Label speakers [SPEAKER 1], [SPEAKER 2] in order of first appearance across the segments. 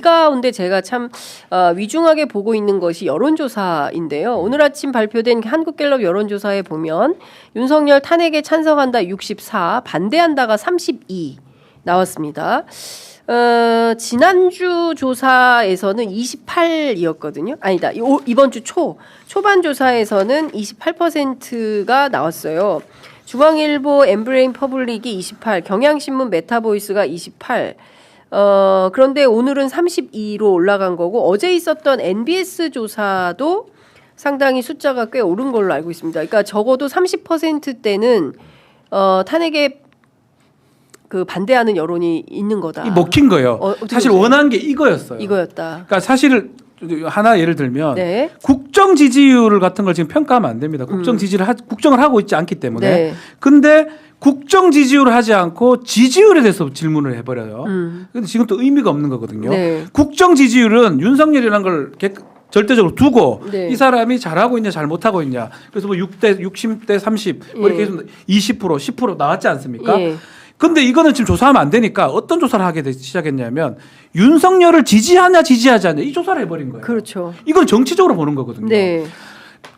[SPEAKER 1] 가운데 제가 참 위중하게 보고 있는 것이 여론조사인데요. 오늘 아침 발표된 한국갤럽 여론조사에 보면 윤석열 탄핵에 찬성한다 64, 반대한다가 32 나왔습니다. 지난주 조사에서는 28이었거든요. 아니다. 이번 주 초반 조사에서는 28%가 나왔어요. 중앙일보 엠브레인 퍼블릭이 28, 경향신문 메타보이스가 28. 그런데 오늘은 32로 올라간 거고 어제 있었던 NBS 조사도 상당히 숫자가 꽤 오른 걸로 알고 있습니다. 그러니까 적어도 30%대는 탄핵에 그 반대하는 여론이 있는 거다.
[SPEAKER 2] 이 먹힌 거예요. 사실
[SPEAKER 1] 보세요?
[SPEAKER 2] 원한 게 이거였어요.
[SPEAKER 1] 이거였다.
[SPEAKER 2] 그러니까 사실 하나 예를 들면
[SPEAKER 1] 네.
[SPEAKER 2] 국정 지지율 같은 걸 지금 평가하면 안 됩니다. 국정을 하고 있지 않기 때문에.
[SPEAKER 1] 네.
[SPEAKER 2] 근데 국정 지지율을 하지 않고 지지율에 대해서 질문을 해버려요. 근데 지금 또 의미가 없는 거거든요.
[SPEAKER 1] 네.
[SPEAKER 2] 국정 지지율은 윤석열이라는 걸 절대적으로 두고
[SPEAKER 1] 네.
[SPEAKER 2] 이 사람이 잘하고 있냐 잘못하고 있냐. 그래서 뭐 6대 60대 30 뭐 이렇게 해서 20% 10% 나왔지 않습니까?
[SPEAKER 1] 예.
[SPEAKER 2] 근데 이거는 지금 조사하면 안 되니까 어떤 조사를 하게 시작했냐면 윤석열을 지지하냐 지지하지 않냐 이 조사를 해버린 거예요.
[SPEAKER 1] 그렇죠.
[SPEAKER 2] 이건 정치적으로 보는 거거든요.
[SPEAKER 1] 네.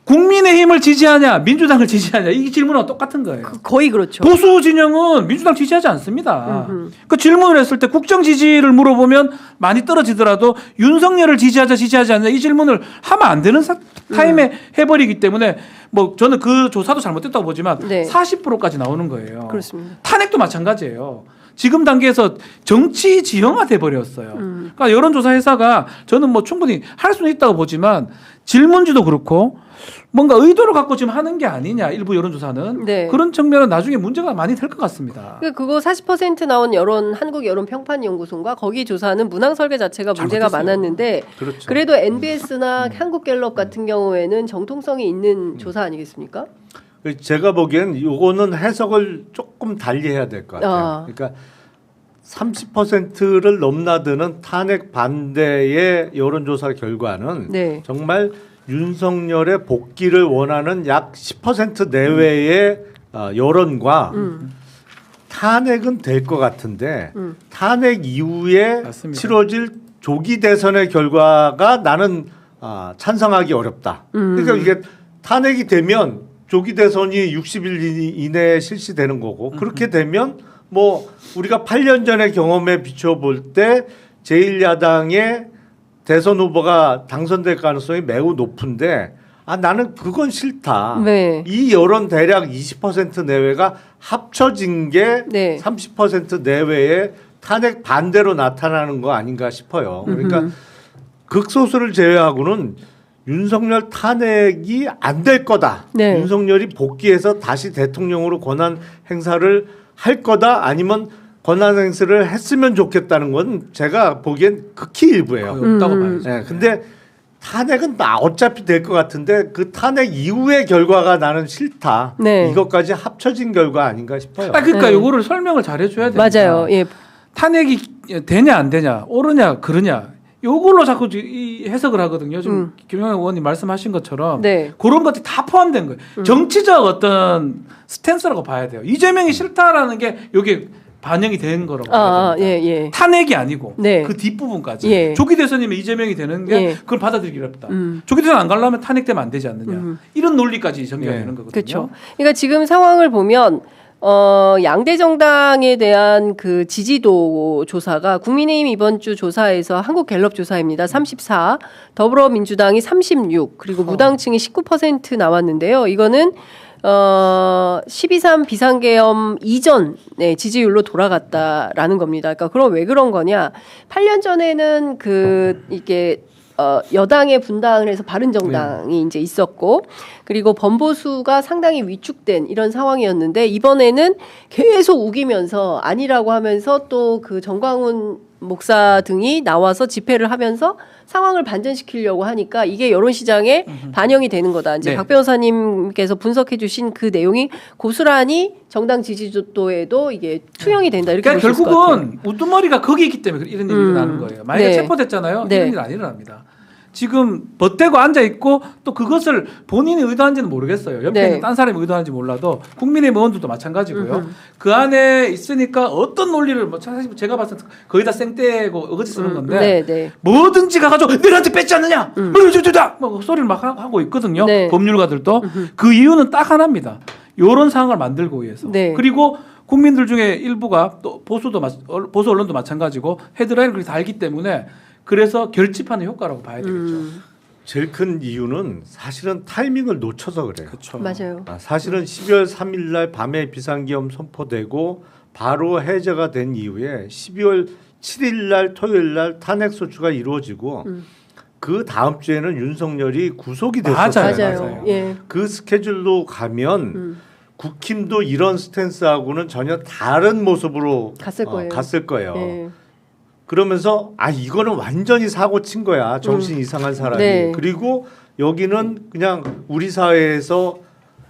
[SPEAKER 2] 국민의힘을 지지하냐 민주당을 지지하냐 이 질문은 똑같은 거예요.
[SPEAKER 1] 거의 그렇죠.
[SPEAKER 2] 보수 진영은 민주당 지지하지 않습니다. 그 질문을 했을 때 국정 지지를 물어보면 많이 떨어지더라도 윤석열을 지지하자 지지하지 않냐 이 질문을 하면 안 되는 타임에 해버리기 때문에 뭐 저는 그 조사도 잘못됐다고 보지만
[SPEAKER 1] 네.
[SPEAKER 2] 40%까지 나오는 거예요.
[SPEAKER 1] 그렇습니다.
[SPEAKER 2] 탄핵도 마찬가지예요. 지금 단계에서 정치 지형화돼 버렸어요. 그러니까 여론조사 회사가 저는 뭐 충분히 할 수는 있다고 보지만 질문지도 그렇고 뭔가 의도를 갖고 지금 하는 게 아니냐 일부 여론조사는
[SPEAKER 1] 네.
[SPEAKER 2] 그런 측면은 나중에 문제가 많이 될 것 같습니다.
[SPEAKER 1] 그거 40% 나온 한국 여론 평판 연구소인가 거기 조사는 문항 설계 자체가 문제가
[SPEAKER 2] 잘못했어요.
[SPEAKER 1] 많았는데
[SPEAKER 3] 그렇죠.
[SPEAKER 1] 그래도 NBS나 한국갤럽 같은 경우에는 정통성이 있는 조사 아니겠습니까?
[SPEAKER 3] 제가 보기엔 요거는 해석을 조금 달리해야 될 것 같아요. 그러니까 30%를 넘나드는 탄핵 반대의 여론조사 결과는
[SPEAKER 1] 네.
[SPEAKER 3] 정말 윤석열의 복귀를 원하는 약 10% 내외의 여론과 탄핵은 될 것 같은데 탄핵 이후에
[SPEAKER 2] 맞습니다.
[SPEAKER 3] 치러질 조기 대선의 결과가 나는 찬성하기 어렵다. 그러니까 이게 탄핵이 되면 조기 대선이 60일 이내에 실시되는 거고 그렇게 되면 뭐 우리가 8년 전의 경험에 비춰볼 때 제1야당의 대선 후보가 당선될 가능성이 매우 높은데 나는 그건 싫다.
[SPEAKER 1] 네.
[SPEAKER 3] 이 여론 대략 20% 내외가 합쳐진 게
[SPEAKER 1] 네.
[SPEAKER 3] 30% 내외의 탄핵 반대로 나타나는 거 아닌가 싶어요. 그러니까 극소수를 제외하고는 윤석열 탄핵이 안 될 거다.
[SPEAKER 1] 네.
[SPEAKER 3] 윤석열이 복귀해서 다시 대통령으로 권한 행사를 할 거다. 아니면 권한 행사를 했으면 좋겠다는 건 제가 보기엔 극히 일부예요.
[SPEAKER 2] 없다고 봐야죠.
[SPEAKER 3] 네, 근데 탄핵은 어차피 될 것 같은데 그 탄핵 이후의 결과가 나는 싫다.
[SPEAKER 1] 네.
[SPEAKER 3] 이것까지 합쳐진 결과 아닌가 싶어요.
[SPEAKER 2] 그러니까
[SPEAKER 1] 네.
[SPEAKER 2] 요거를 설명을 잘 해줘야 됩니다.
[SPEAKER 1] 맞아요. 예.
[SPEAKER 2] 탄핵이 되냐 안 되냐 옳으냐 그르냐 요걸로 자꾸 이 해석을 하거든요. 지금 김영환 의원님 말씀하신 것처럼
[SPEAKER 1] 네.
[SPEAKER 2] 그런 것들이 다 포함된 거예요. 정치적 어떤 스탠스라고 봐야 돼요. 이재명이 싫다라는 게 여기 반영이 된 거라고 봐야 됩니다.
[SPEAKER 1] 예.
[SPEAKER 2] 탄핵이 아니고
[SPEAKER 1] 네.
[SPEAKER 2] 그 뒷부분까지
[SPEAKER 1] 예.
[SPEAKER 2] 조기 대선이면 이재명이 되는 게
[SPEAKER 1] 예.
[SPEAKER 2] 그걸 받아들이기 어렵다. 조기 대선 안 가려면 탄핵되면 안 되지 않느냐. 이런 논리까지 전개가
[SPEAKER 3] 예.
[SPEAKER 2] 되는 거거든요.
[SPEAKER 1] 그렇죠. 그러니까 지금 상황을 보면 양대 정당에 대한 그 지지도 조사가 국민의힘 이번 주 조사에서 한국갤럽 조사입니다. 34, 더불어민주당이 36, 그리고 무당층이 19% 나왔는데요. 이거는 12.3 비상계엄 이전의 지지율로 돌아갔다라는 겁니다. 그러니까 그럼 왜 그런 거냐? 8년 전에는 이게 여당의 분당을 해서 바른정당이 이제 있었고 그리고 범보수가 상당히 위축된 이런 상황이었는데 이번에는 계속 우기면서 아니라고 하면서 또 그 정광훈 목사 등이 나와서 집회를 하면서 상황을 반전시키려고 하니까 이게 여론시장에 반영이 되는 거다. 이제
[SPEAKER 2] 네.
[SPEAKER 1] 박 변호사님께서 분석해 주신 그 내용이 고스란히 정당 지지도에도 이게 투영이 된다. 이렇게
[SPEAKER 2] 그러니까
[SPEAKER 1] 볼 수 있을 것 같아요.
[SPEAKER 2] 결국은 우두머리가 거기 있기 때문에 이런 일이 일어나는 거예요. 만약에
[SPEAKER 1] 네.
[SPEAKER 2] 체포됐잖아요.
[SPEAKER 1] 네.
[SPEAKER 2] 이런 일 안 일어납니다. 지금 버티고 앉아 있고 또 그것을 본인이 의도한지는 모르겠어요. 옆에
[SPEAKER 1] 네.
[SPEAKER 2] 있는 딴 사람이 의도한지 몰라도 국민의힘 의원들도 마찬가지고요. 그 안에 있으니까 어떤 논리를 뭐 사실 제가 봤을 때 거의 다 생떼고 어거지 쓰는 건데
[SPEAKER 1] 네, 네.
[SPEAKER 2] 뭐든지 가가지고 너한테 뺏지 않느냐, 뭐 소리를 막 하고 있거든요.
[SPEAKER 1] 네.
[SPEAKER 2] 법률가들도 그 이유는 딱 하나입니다. 이런 상황을 만들고 위해서.
[SPEAKER 1] 네.
[SPEAKER 2] 그리고 국민들 중에 일부가 또 보수 언론도 마찬가지고 헤드라인을 그렇게 달기 때문에 그래서 결집하는 효과라고 봐야 되겠죠.
[SPEAKER 3] 제일 큰 이유는 사실은 타이밍을 놓쳐서 그래요.
[SPEAKER 2] 그렇죠.
[SPEAKER 1] 맞아요.
[SPEAKER 3] 사실은 12월 3일 날 밤에 비상계엄 선포되고 바로 해제가 된 이후에 12월 7일 날 토요일 날 탄핵 소추가 이루어지고 그 다음 주에는 윤석열이 구속이 됐었어요.
[SPEAKER 1] 맞아요. 예.
[SPEAKER 3] 그 스케줄로 가면 국힘도 이런 스탠스하고는 전혀 다른 모습으로
[SPEAKER 1] 갔을 거예요.
[SPEAKER 3] 갔을 거예요.
[SPEAKER 1] 예.
[SPEAKER 3] 그러면서 이거는 완전히 사고 친 거야. 정신 이상한 사람이.
[SPEAKER 1] 네.
[SPEAKER 3] 그리고 여기는 그냥 우리 사회에서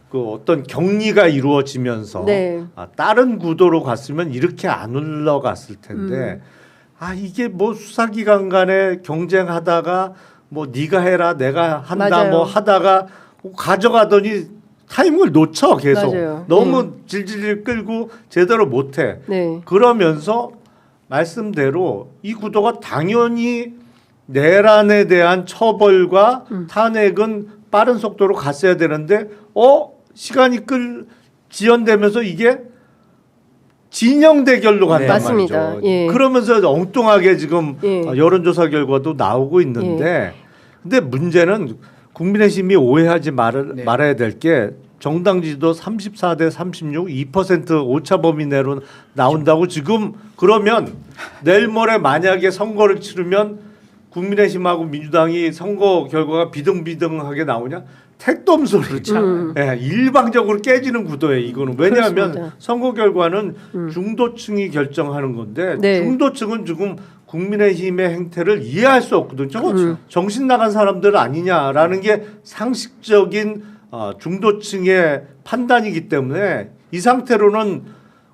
[SPEAKER 3] 그 어떤 격리가 이루어지면서
[SPEAKER 1] 네.
[SPEAKER 3] 다른 구도로 갔으면 이렇게 안 흘러갔을 텐데 이게 뭐 수사기관 간에 경쟁하다가 뭐 네가 해라 내가 한다
[SPEAKER 1] 맞아요.
[SPEAKER 3] 뭐 하다가 가져가더니 타이밍을 놓쳐 계속.
[SPEAKER 1] 맞아요.
[SPEAKER 3] 너무 질질 끌고 제대로 못해.
[SPEAKER 1] 네.
[SPEAKER 3] 그러면서 말씀대로 이 구도가 당연히 내란에 대한 처벌과 탄핵은 빠른 속도로 갔어야 되는데 시간이 지연되면서 이게 진영 대결로 간단
[SPEAKER 1] 맞습니다.
[SPEAKER 3] 말이죠.
[SPEAKER 1] 예.
[SPEAKER 3] 그러면서 엉뚱하게 지금
[SPEAKER 1] 예.
[SPEAKER 3] 여론조사 결과도 나오고 있는데 근데 문제는 국민의힘이 오해하지 말아야 될 게 정당 지지도 34대 36, 2% 오차 범위 내로 나온다고 지금 그러면 내일 모레 만약에 선거를 치르면 국민의힘하고 민주당이 선거 결과가 비등비등하게 나오냐? 택도 없는 소리.
[SPEAKER 2] 그렇죠.
[SPEAKER 3] 일방적으로 깨지는 구도예요. 이거는 왜냐하면
[SPEAKER 1] 그렇습니다.
[SPEAKER 3] 선거 결과는 중도층이 결정하는 건데
[SPEAKER 1] 네.
[SPEAKER 3] 중도층은 지금 국민의힘의 행태를 이해할 수 없거든요. 저거 정신 나간 사람들 아니냐라는 게 상식적인 중도층의 판단이기 때문에 이 상태로는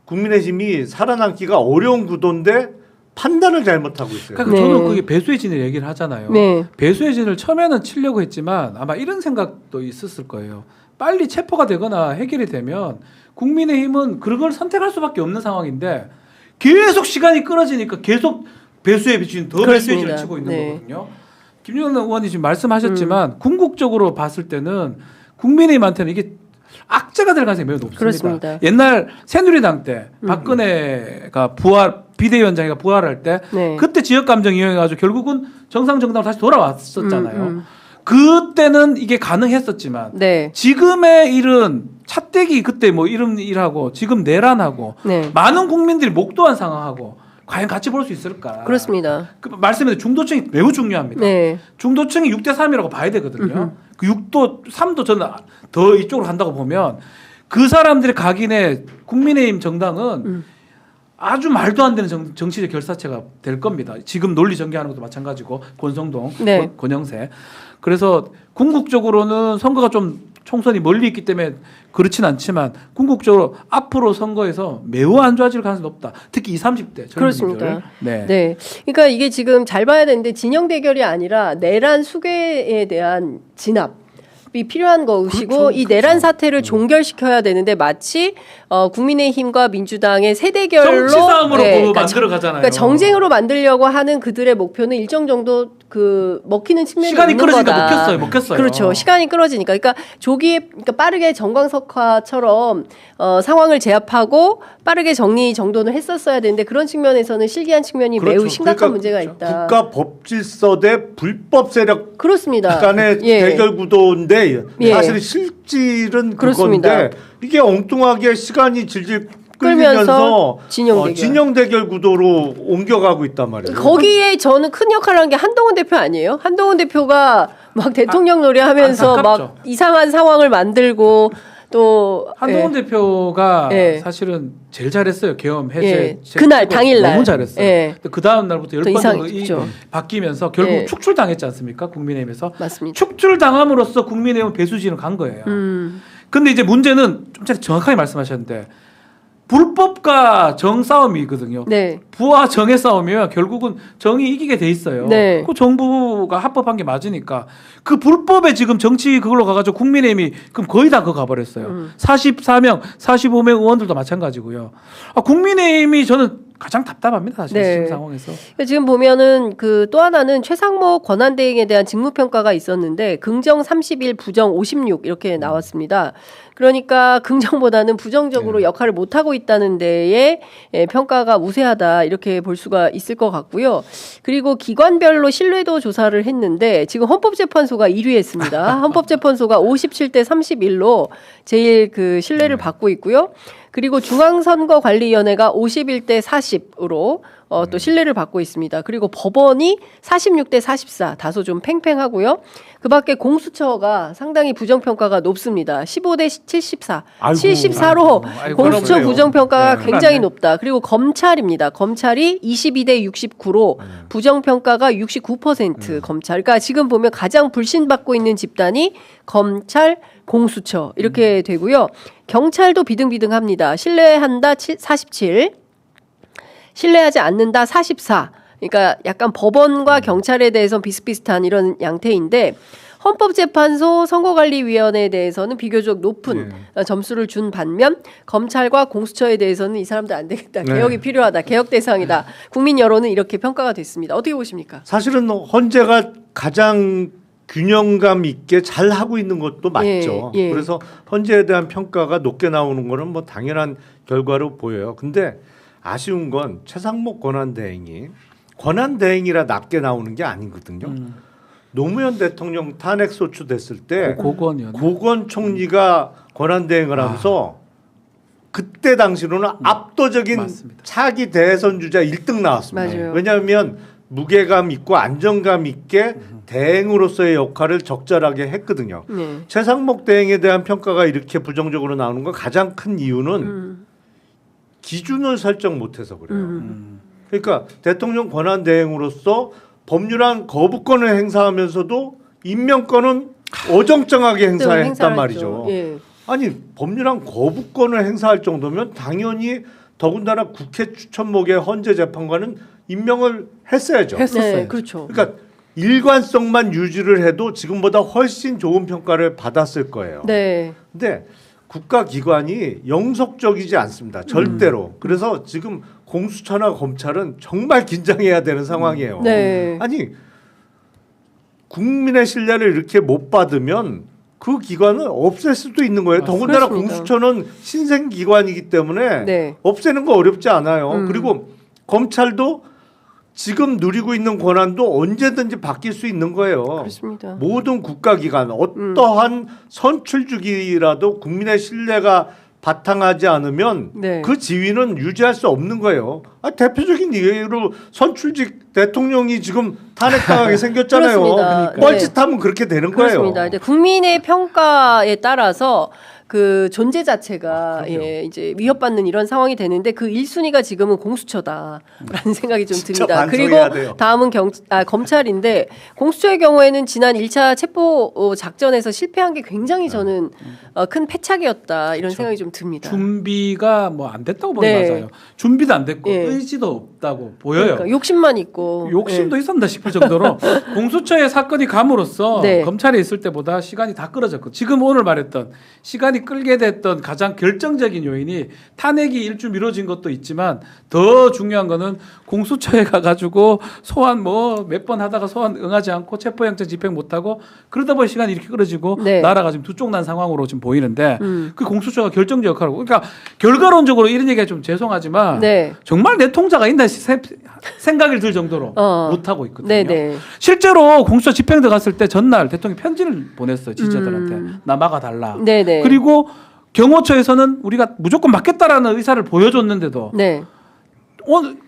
[SPEAKER 3] 국민의힘이 살아남기가 어려운 구도인데 판단을 잘못하고 있어요.
[SPEAKER 2] 그러니까
[SPEAKER 1] 네.
[SPEAKER 2] 저는 그게 배수의 진을 얘기를 하잖아요.
[SPEAKER 1] 네.
[SPEAKER 2] 배수의 진을 처음에는 치려고 했지만 아마 이런 생각도 있었을 거예요. 빨리 체포가 되거나 해결이 되면 국민의힘은 그걸 선택할 수밖에 없는 상황인데 계속 시간이 끊어지니까 계속 배수의 진을 더 배수의 진을
[SPEAKER 1] 그렇습니다.
[SPEAKER 2] 치고 있는
[SPEAKER 1] 네.
[SPEAKER 2] 거거든요. 김용남 의원이 지금 말씀하셨지만 궁극적으로 봤을 때는 국민의힘한테는 이게 악재가 될 가능성이 매우 높습니다.
[SPEAKER 1] 그렇습니다.
[SPEAKER 2] 옛날 새누리당 때 박근혜가 비대위원장이가 부활할 때
[SPEAKER 1] 네.
[SPEAKER 2] 그때 지역 감정 이용해가지고 결국은 정상 정당으로 다시 돌아왔었잖아요. 그때는 이게 가능했었지만
[SPEAKER 1] 네.
[SPEAKER 2] 지금의 일은 차떼기 그때 뭐 이런 일하고 지금 내란하고
[SPEAKER 1] 네.
[SPEAKER 2] 많은 국민들이 목도한 상황하고 과연 같이 볼 수 있을까?
[SPEAKER 1] 그렇습니다.
[SPEAKER 2] 그 말씀에 중도층이 매우 중요합니다.
[SPEAKER 1] 네.
[SPEAKER 2] 중도층이 6대 3이라고 봐야 되거든요. 그 6도 3도 저는 더 이쪽으로 간다고 보면 그 사람들의 각인의 국민의힘 정당은 아주 말도 안 되는 정치적 결사체가 될 겁니다. 지금 논리 전개하는 것도 마찬가지고 권성동,
[SPEAKER 1] 네.
[SPEAKER 2] 권영세. 그래서 궁극적으로는 선거가 좀 총선이 멀리 있기 때문에 그렇진 않지만 궁극적으로 앞으로 선거에서 매우 안 좋아질 가능성이 높다. 특히 20, 30대
[SPEAKER 1] 그렇습니다.
[SPEAKER 2] 네.
[SPEAKER 1] 네. 그러니까 이게 지금 잘 봐야 되는데 진영 대결이 아니라 내란 수괴에 대한 진압이 필요한 것이고
[SPEAKER 2] 그렇죠.
[SPEAKER 1] 이 내란 사태를 종결시켜야 되는데 마치 국민의힘과 민주당의 세대결로
[SPEAKER 2] 정치 싸움으로
[SPEAKER 1] 그러니까
[SPEAKER 2] 만들어 가잖아요.
[SPEAKER 1] 그러니까 정쟁으로 만들려고 하는 그들의 목표는 일정 정도 그 먹히는 측면이
[SPEAKER 2] 시간이
[SPEAKER 1] 있는
[SPEAKER 2] 끌어지니까
[SPEAKER 1] 거다.
[SPEAKER 2] 먹혔어요.
[SPEAKER 1] 그렇죠. 시간이 끌어지니까. 그러니까 그러니까 빠르게 정광석화처럼 상황을 제압하고 빠르게 정리 정돈을 했었어야 되는데 그런 측면에서는 실기한 측면이 매우 심각한
[SPEAKER 3] 그러니까
[SPEAKER 1] 문제가 있다.
[SPEAKER 3] 국가 법질서 대 불법 세력
[SPEAKER 1] 그렇습니다.
[SPEAKER 3] 간의
[SPEAKER 1] 예.
[SPEAKER 3] 대결 구도인데
[SPEAKER 1] 예.
[SPEAKER 3] 사실 실질은
[SPEAKER 1] 그렇습니다.
[SPEAKER 3] 그건데 이게 엉뚱하게 시간이 질질
[SPEAKER 1] 끌면서
[SPEAKER 3] 끌면서
[SPEAKER 1] 진영 대결.
[SPEAKER 3] 구도로 옮겨가고 있단 말이에요.
[SPEAKER 1] 거기에 저는 큰 역할을 한 게 한동훈 대표 아니에요? 한동훈 대표가 막 대통령 놀이하면서 막
[SPEAKER 2] 안타깝죠.
[SPEAKER 1] 이상한 상황을 만들고 또
[SPEAKER 2] 한동훈 대표가
[SPEAKER 1] 예.
[SPEAKER 2] 사실은 제일 잘했어요. 계엄 해제.
[SPEAKER 1] 예. 그날 당일날
[SPEAKER 2] 너무 잘했어요.
[SPEAKER 1] 예.
[SPEAKER 2] 그 다음 날부터
[SPEAKER 1] 또
[SPEAKER 2] 10번
[SPEAKER 1] 이상했죠.
[SPEAKER 2] 바뀌면서 결국
[SPEAKER 1] 예.
[SPEAKER 2] 축출당했지 않습니까? 국민의힘에서.
[SPEAKER 1] 맞습니다.
[SPEAKER 2] 불법과 정 싸움이거든요.
[SPEAKER 1] 네.
[SPEAKER 2] 부와 정의 싸움이면 결국은 정이 이기게 돼 있어요.
[SPEAKER 1] 네.
[SPEAKER 2] 그 정부가 합법한 게 맞으니까 그 불법에 지금 정치 그걸로 가가지고 국민의힘이 그럼 거의 다 그거 가버렸어요. 44명, 45명 의원들도 마찬가지고요. 국민의힘이 저는 가장 답답합니다. 사실
[SPEAKER 1] 네.
[SPEAKER 2] 지금 상황에서.
[SPEAKER 1] 지금 보면은 그 또 하나는 최상목 권한대행에 대한 직무평가가 있었는데 긍정 31, 부정 56 이렇게 나왔습니다. 그러니까 긍정보다는 부정적으로 역할을 못하고 있다는 데에 평가가 우세하다 이렇게 볼 수가 있을 것 같고요. 그리고 기관별로 신뢰도 조사를 했는데 지금 헌법재판소가 1위 했습니다. 헌법재판소가 57대 31로 제일 그 신뢰를 받고 있고요. 그리고 중앙선거관리위원회가 51대 40으로 또 신뢰를 받고 있습니다. 그리고 법원이 46대 44 다소 좀 팽팽하고요. 그 밖에 공수처가 상당히 부정평가가 높습니다. 15대 74,
[SPEAKER 3] 아이고,
[SPEAKER 1] 74로
[SPEAKER 2] 아이고,
[SPEAKER 1] 공수처
[SPEAKER 3] 그러네요.
[SPEAKER 1] 부정평가가
[SPEAKER 2] 네,
[SPEAKER 1] 굉장히
[SPEAKER 2] 큰일 났네.
[SPEAKER 1] 높다. 그리고 검찰입니다. 검찰이 22대 69로 부정평가가 69% 검찰. 그러니까 지금 보면 가장 불신받고 있는 집단이 검찰, 공수처 이렇게 되고요. 경찰도 비등비등합니다. 신뢰한다 47, 신뢰하지 않는다 44. 그러니까 약간 법원과 경찰에 대해서는 비슷비슷한 이런 양태인데 헌법재판소 선거관리위원회에 대해서는 비교적 높은 점수를 준 반면 검찰과 공수처에 대해서는 이 사람들 안 되겠다. 개혁이 필요하다. 개혁 대상이다. 국민 여론은 이렇게 평가가 됐습니다. 어떻게 보십니까?
[SPEAKER 3] 사실은 헌재가 가장 균형감 있게 잘 하고 있는 것도 맞죠.
[SPEAKER 1] 예.
[SPEAKER 3] 그래서 헌재에 대한 평가가 높게 나오는 거는 뭐 당연한 결과로 보여요. 근데 아쉬운 건 최상목 권한대행이라 낮게 나오는 게 아니거든요. 노무현 대통령 탄핵 소추됐을 때
[SPEAKER 2] 고건이요.
[SPEAKER 3] 고건 총리가 권한대행을 하면서 그때 당시로는 압도적인
[SPEAKER 2] 맞습니다.
[SPEAKER 3] 차기 대선 주자 1등 나왔습니다.
[SPEAKER 1] 맞아요.
[SPEAKER 3] 왜냐하면 무게감 있고 안정감 있게 대행으로서의 역할을 적절하게 했거든요.
[SPEAKER 1] 네.
[SPEAKER 3] 최상목 대행에 대한 평가가 이렇게 부정적으로 나오는 건 가장 큰 이유는 기준을 설정 못해서 그래요. 그러니까 대통령 권한 대행으로서 법률안 거부권을 행사하면서도 임명권은 어정쩡하게 행사했단
[SPEAKER 1] 행사했죠.
[SPEAKER 3] 말이죠.
[SPEAKER 1] 예.
[SPEAKER 3] 아니 법률안 거부권을 행사할 정도면 당연히 더군다나 국회 추천목의 헌재 재판관은 임명을 했어야죠.
[SPEAKER 2] 했었어요.
[SPEAKER 1] 네, 그렇죠.
[SPEAKER 3] 그러니까 일관성만 유지를 해도 지금보다 훨씬 좋은 평가를 받았을 거예요.
[SPEAKER 1] 네.
[SPEAKER 3] 근데 국가기관이 영속적이지 않습니다. 절대로. 그래서 지금 공수처나 검찰은 정말 긴장해야 되는 상황이에요.
[SPEAKER 1] 네.
[SPEAKER 3] 아니 국민의 신뢰를 이렇게 못 받으면 그 기관은 없앨 수도 있는 거예요. 더군다나
[SPEAKER 1] 그렇습니다.
[SPEAKER 3] 공수처는 신생 기관이기 때문에
[SPEAKER 1] 네.
[SPEAKER 3] 없애는 거 어렵지 않아요. 그리고 검찰도 지금 누리고 있는 권한도 언제든지 바뀔 수 있는 거예요.
[SPEAKER 1] 그렇습니다.
[SPEAKER 3] 모든 국가기관 어떠한 선출직이라도 국민의 신뢰가 바탕하지 않으면
[SPEAKER 1] 네.
[SPEAKER 3] 그 지위는 유지할 수 없는 거예요. 대표적인 예로 선출직 대통령이 지금 탄핵당하게 생겼잖아요.
[SPEAKER 1] 그렇습니다.
[SPEAKER 3] 뻘짓하면 그렇게 되는
[SPEAKER 1] 그렇습니다.
[SPEAKER 3] 거예요.
[SPEAKER 1] 이제 국민의 평가에 따라서 그 존재 자체가 예, 이제 위협받는 이런 상황이 되는데 그 1순위가 지금은 공수처다라는 생각이 좀
[SPEAKER 3] 진짜
[SPEAKER 1] 듭니다. 그리고
[SPEAKER 3] 반성해야 돼요.
[SPEAKER 1] 다음은 검찰인데 공수처의 경우에는 지난 1차 체포 작전에서 실패한 게 굉장히 저는 큰 패착이었다 이런 생각이 좀 듭니다.
[SPEAKER 2] 준비가 뭐 안 됐다고 보면
[SPEAKER 1] 네.
[SPEAKER 2] 맞아요. 준비도 안 됐고
[SPEAKER 1] 예.
[SPEAKER 2] 의지도 없다고 보여요.
[SPEAKER 1] 그러니까 욕심만 있고
[SPEAKER 2] 욕심도 있었나 싶을 정도로 공수처의 사건이 감으로써
[SPEAKER 1] 네.
[SPEAKER 2] 검찰에 있을 때보다 시간이 다 끌어졌고 지금 오늘 말했던 시간이 끌게 됐던 가장 결정적인 요인이 탄핵이 일주 미뤄진 것도 있지만 더 중요한 거는 공수처에 가가지고 소환 뭐 몇 번 하다가 소환 응하지 않고 체포영장 집행 못하고 그러다 보니 시간이 이렇게 끌어지고
[SPEAKER 1] 네.
[SPEAKER 2] 나라가 지금 두 쪽 난 상황으로 지금 보이는데 그 공수처가 결정적 역할을 하고 그러니까 결과론적으로 이런 얘기가 좀 죄송하지만
[SPEAKER 1] 네.
[SPEAKER 2] 정말 내 통자가 있나 생각이 들 정도로 못하고 있거든요.
[SPEAKER 1] 네네.
[SPEAKER 2] 실제로 공수처 집행 들어갔을 때 전날 대통령이 편지를 보냈어요. 지지자들한테. 나 막아달라.
[SPEAKER 1] 네네.
[SPEAKER 2] 그리고 경호처에서는 우리가 무조건 막겠다라는 의사를 보여줬는데도
[SPEAKER 1] 네.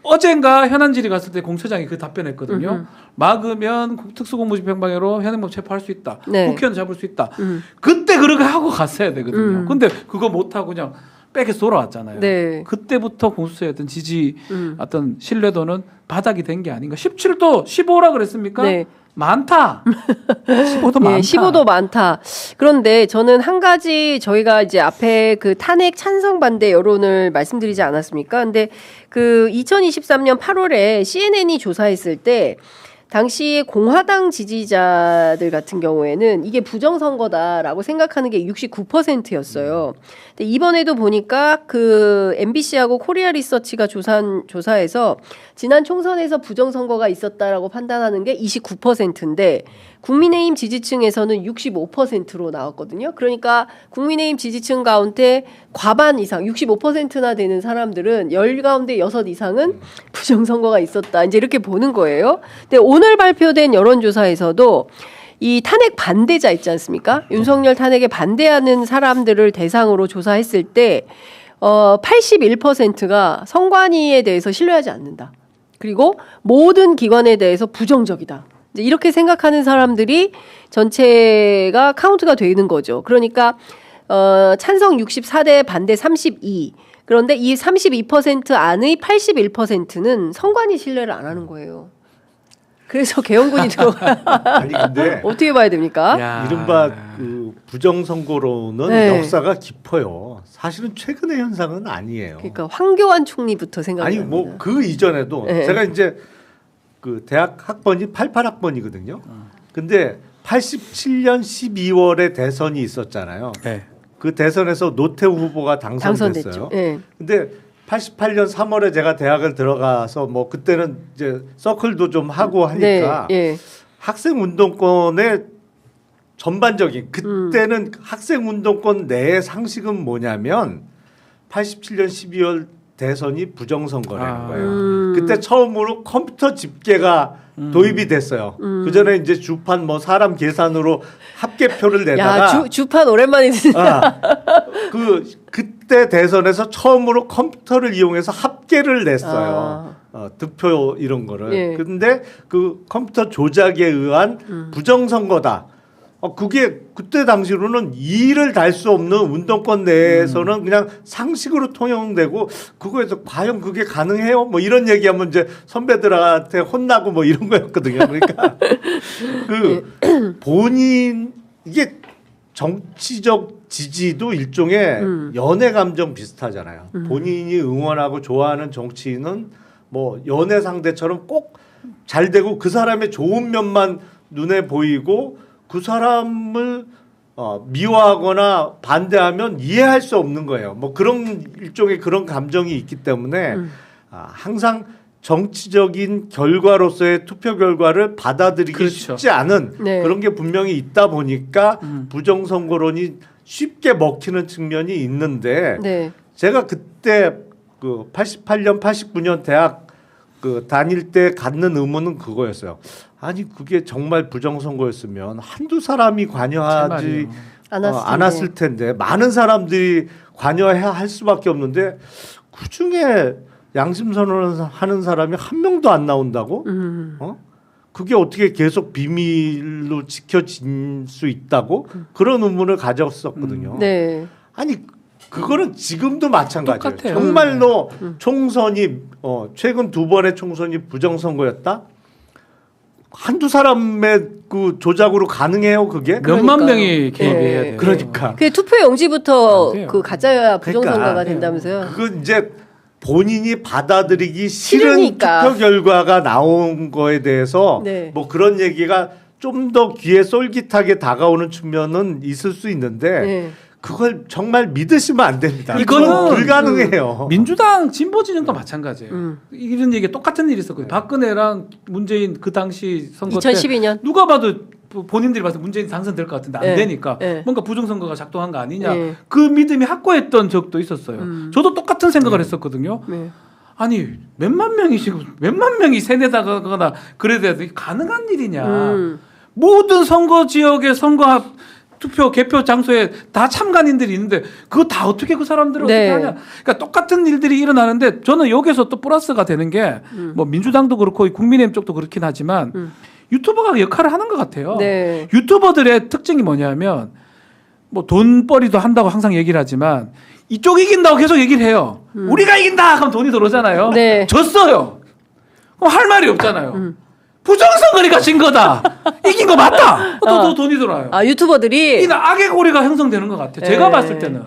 [SPEAKER 2] 어젠가 현안질이 갔을 때 공처장이 그 답변했거든요. 막으면 특수공무집행방해로 현행범 체포할 수 있다.
[SPEAKER 1] 네.
[SPEAKER 2] 국회의원 잡을 수 있다. 그때 그렇게 하고 갔어야 되거든요. 근데 그거 못하고 그냥 백에서 돌아왔잖아요.
[SPEAKER 1] 네.
[SPEAKER 2] 그때부터 공수처의 어떤 지지 어떤 신뢰도는 바닥이 된 게 아닌가. 17도 15라 그랬습니까?
[SPEAKER 1] 네.
[SPEAKER 2] 많다. 15도 많다.
[SPEAKER 1] 예, 15도 많다. 그런데 저는 한 가지 저희가 이제 앞에 그 탄핵 찬성 반대 여론을 말씀드리지 않았습니까? 근데 그 2023년 8월에 CNN이 조사했을 때 당시 공화당 지지자들 같은 경우에는 이게 부정선거다라고 생각하는 게 69%였어요. 근데 이번에도 보니까 그 MBC하고 코리아 리서치가 조사한 조사에서 지난 총선에서 부정선거가 있었다라고 판단하는 게 29%인데 국민의힘 지지층에서는 65%로 나왔거든요. 그러니까 국민의힘 지지층 가운데 과반 이상 65%나 되는 사람들은 10 가운데 6 이상은 부정선거가 있었다. 이제 이렇게 보는 거예요. 근데 오늘 발표된 여론조사에서도 이 탄핵 반대자 있지 않습니까? 윤석열 탄핵에 반대하는 사람들을 대상으로 조사했을 때 81%가 선관위에 대해서 신뢰하지 않는다. 그리고 모든 기관에 대해서 부정적이다. 이제 이렇게 생각하는 사람들이 전체가 카운트가 되는 거죠. 그러니까 찬성 64대 반대 32. 그런데 이 32% 안의 81%는 선관위 신뢰를 안 하는 거예요. 그래서 개헌군이 들어가.
[SPEAKER 3] 아니 근데
[SPEAKER 1] 어떻게 봐야 됩니까?
[SPEAKER 2] 야.
[SPEAKER 3] 이른바 그 부정선거로는
[SPEAKER 1] 네.
[SPEAKER 3] 역사가 깊어요. 사실은 최근의 현상은 아니에요.
[SPEAKER 1] 그러니까 황교안 총리부터 생각이
[SPEAKER 3] 아니
[SPEAKER 1] 납니다.
[SPEAKER 3] 뭐 그 이전에도
[SPEAKER 1] 네.
[SPEAKER 3] 제가 이제 그 대학 학번이 88학번이거든요. 근데 87년 12월에 대선이 있었잖아요.
[SPEAKER 2] 네.
[SPEAKER 3] 그 대선에서 노태우 후보가 당선됐어요.
[SPEAKER 1] 당선됐죠. 예.
[SPEAKER 3] 근데 88년 3월에 제가 대학을 들어가서 뭐 그때는 이제 서클도 좀 하고 하니까
[SPEAKER 1] 네, 예.
[SPEAKER 3] 학생 운동권의 전반적인 그때는 학생 운동권 내의 상식은 뭐냐면 87년 12월 대선이 부정선거라는 거예요. 그때 처음으로 컴퓨터 집계가 도입이 됐어요. 그 전에 이제 주판 뭐 사람 계산으로 합계표를 내다가
[SPEAKER 1] 야, 주판 오랜만에 듣는다.
[SPEAKER 3] 그때 대선에서 처음으로 컴퓨터를 이용해서 합계를 냈어요. 득표 이런 거를.
[SPEAKER 1] 예.
[SPEAKER 3] 근데 그 컴퓨터 조작에 의한 부정선거다. 그게 그때 당시로는 이의를 달 수 없는 운동권 내에서는 그냥 상식으로 통용되고 그거에서 과연 그게 가능해요? 뭐 이런 얘기하면 이제 선배들한테 혼나고 뭐 이런 거였거든요. 그러니까 그 본인 이게 정치적 지지도 일종의 연애 감정 비슷하잖아요. 본인이 응원하고 좋아하는 정치인은 뭐 연애 상대처럼 꼭 잘 되고 그 사람의 좋은 면만 눈에 보이고 그 사람을 미워하거나 반대하면 이해할 수 없는 거예요. 뭐 그런 일종의 그런 감정이 있기 때문에 항상 정치적인 결과로서의 투표 결과를 받아들이기
[SPEAKER 2] 그렇죠.
[SPEAKER 3] 쉽지 않은
[SPEAKER 1] 네.
[SPEAKER 3] 그런 게 분명히 있다 보니까 부정선거론이 쉽게 먹히는 측면이 있는데
[SPEAKER 1] 네.
[SPEAKER 3] 제가 그때 그 88년, 89년 대학 그 다닐 때 갖는 의문은 그거였어요. 아니 그게 정말 부정선거였으면 한두 사람이 관여하지 않았을 텐데 많은 사람들이 관여해야 할 수밖에 없는데 그 중에 양심 선언하는 사람이 한 명도 안 나온다고? 그게 어떻게 계속 비밀로 지켜질 수 있다고? 그런 의문을 가졌었거든요.
[SPEAKER 1] 네.
[SPEAKER 3] 아니 그거는 지금도 마찬가지예요.
[SPEAKER 2] 똑같아요.
[SPEAKER 3] 정말로 총선이 최근 2번의 총선이 부정선거였다? 한두 사람의 그 조작으로 가능해요, 그게?
[SPEAKER 2] 몇만
[SPEAKER 1] 그러니까요.
[SPEAKER 2] 명이 개입해야 돼요.
[SPEAKER 3] 그러니까.
[SPEAKER 1] 그 투표 용지부터
[SPEAKER 2] 안 돼요.
[SPEAKER 1] 그 가짜야 부정선거가
[SPEAKER 3] 그러니까.
[SPEAKER 1] 된다면서요?
[SPEAKER 3] 그건 이제 본인이 받아들이기 싫은
[SPEAKER 1] 싫으니까.
[SPEAKER 3] 투표 결과가 나온 거에 대해서
[SPEAKER 1] 네.
[SPEAKER 3] 뭐 그런 얘기가 좀 더 귀에 솔깃하게 다가오는 측면은 있을 수 있는데
[SPEAKER 1] 네.
[SPEAKER 3] 그걸 정말 믿으시면 안 됩니다.
[SPEAKER 2] 이거는
[SPEAKER 3] 그건 불가능해요.
[SPEAKER 2] 민주당 진보 진영도 마찬가지예요. 이런 얘기 똑같은 일이 있었거든요. 박근혜랑 문재인 그 당시 선거
[SPEAKER 1] 2012년?
[SPEAKER 2] 때 누가 봐도 본인들이 봐서 문재인 당선될 것 같은데 안
[SPEAKER 1] 네.
[SPEAKER 2] 되니까
[SPEAKER 1] 네.
[SPEAKER 2] 뭔가 부정선거가 작동한 거 아니냐
[SPEAKER 1] 네.
[SPEAKER 2] 그 믿음이 확고했던 적도 있었어요. 저도 똑같은 생각을 했었거든요.
[SPEAKER 1] 네.
[SPEAKER 2] 아니 몇만 명이 지금 몇만 명이 세뇌당하거나 그래야 돼 가능한 일이냐. 모든 선거 지역의 선거 투표 개표 장소에 다 참관인들이 있는데 그거 다 어떻게 그 사람들을
[SPEAKER 1] 네.
[SPEAKER 2] 어떻게 하냐. 그러니까 똑같은 일들이 일어나는데 저는 여기서 또 플러스가 되는 게 뭐 민주당도 그렇고 국민의힘 쪽도 그렇긴 하지만 유튜버가 역할을 하는 것 같아요.
[SPEAKER 1] 네.
[SPEAKER 2] 유튜버들의 특징이 뭐냐면 뭐 돈벌이도 한다고 항상 얘기를 하지만 이쪽 이긴다고 계속 얘기를 해요. 우리가 이긴다 하면 돈이 들어오잖아요.
[SPEAKER 1] 네.
[SPEAKER 2] 졌어요. 그럼 할 말이 없잖아요. 부정선거니까 진 거다. 이긴 거 맞다. 또 돈이 들어와요.
[SPEAKER 1] 아 유튜버들이
[SPEAKER 2] 이 악의 고리가 형성되는 것 같아요. 제가
[SPEAKER 1] 네.
[SPEAKER 2] 봤을 때는.